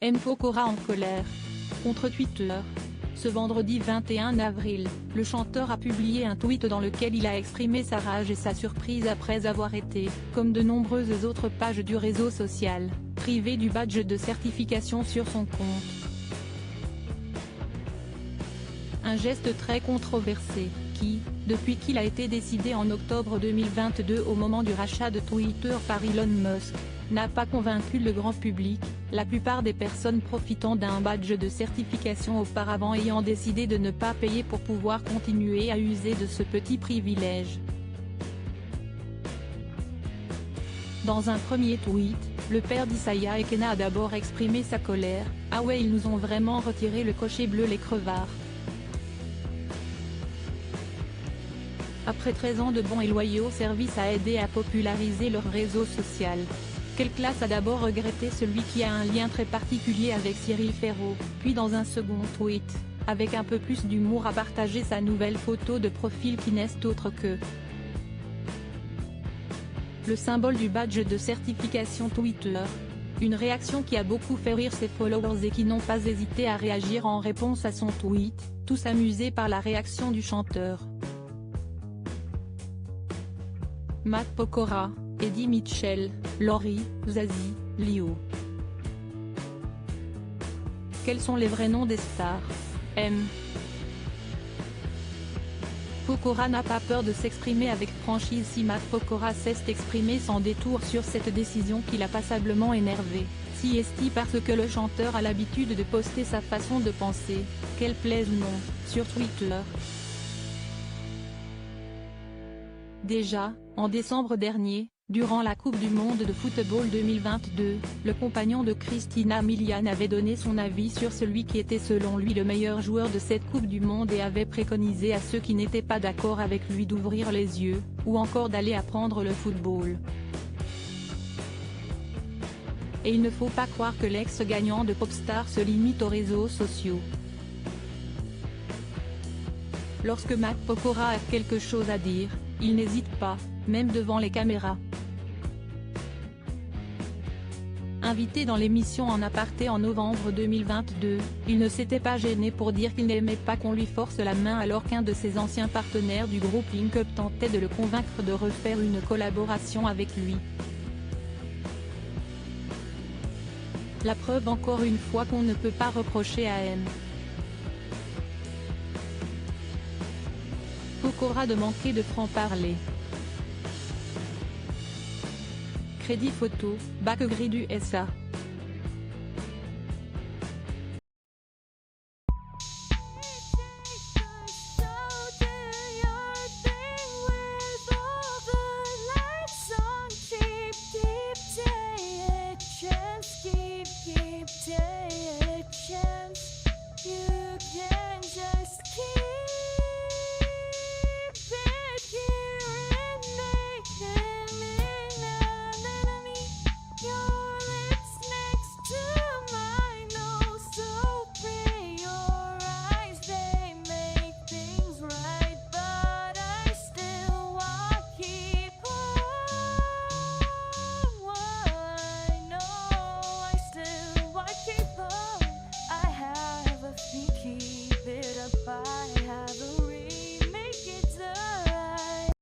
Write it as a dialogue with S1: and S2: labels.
S1: M. Pokora en colère contre Twitter. Ce vendredi 21 avril, le chanteur a publié un tweet dans lequel il a exprimé sa rage et sa surprise après avoir été, comme de nombreuses autres pages du réseau social, privé du badge de certification sur son compte. Un geste très controversé, qui, depuis qu'il a été décidé en octobre 2022 au moment du rachat de Twitter par Elon Musk, n'a pas convaincu le grand public, la plupart des personnes profitant d'un badge de certification auparavant ayant décidé de ne pas payer pour pouvoir continuer à user de ce petit privilège. Dans un premier tweet, le père d'Isaiah Ekena a d'abord exprimé sa colère. « Ah ouais, ils nous ont vraiment retiré le cocher bleu les crevards. Après 13 ans de bons et loyaux services à aider à populariser leur réseau social. Quelle classe » a d'abord regretté celui qui a un lien très particulier avec Cyril Ferraud, puis dans un second tweet, avec un peu plus d'humour a partagé sa nouvelle photo de profil qui n'est autre que le symbole du badge de certification Twitter. Une réaction qui a beaucoup fait rire ses followers et qui n'ont pas hésité à réagir en réponse à son tweet, tous amusés par la réaction du chanteur. Matt Pokora, Eddie Mitchell, Laurie, Zazie, Leo. Quels sont les vrais noms des stars? M. Pokora n'a pas peur de s'exprimer avec franchise. Si Matt Pokora s'est exprimé sans détour sur cette décision qui l'a passablement énervé, si est-il parce que le chanteur a l'habitude de poster sa façon de penser, qu'elle plaise ou non, sur Twitter. Déjà, en décembre dernier, durant la Coupe du Monde de football 2022, le compagnon de Christina Milian avait donné son avis sur celui qui était selon lui le meilleur joueur de cette Coupe du Monde et avait préconisé à ceux qui n'étaient pas d'accord avec lui d'ouvrir les yeux, ou encore d'aller apprendre le football. Et il ne faut pas croire que l'ex-gagnant de Popstar se limite aux réseaux sociaux. Lorsque Matt Pokora a quelque chose à dire, il n'hésite pas, même devant les caméras. Invité dans l'émission En aparté en novembre 2022, il ne s'était pas gêné pour dire qu'il n'aimait pas qu'on lui force la main alors qu'un de ses anciens partenaires du groupe Link Up tentait de le convaincre de refaire une collaboration avec lui. La preuve encore une fois qu'on ne peut pas reprocher à M. Pokora de manquer de franc-parler. Crédit photo, Bac Gris du SA.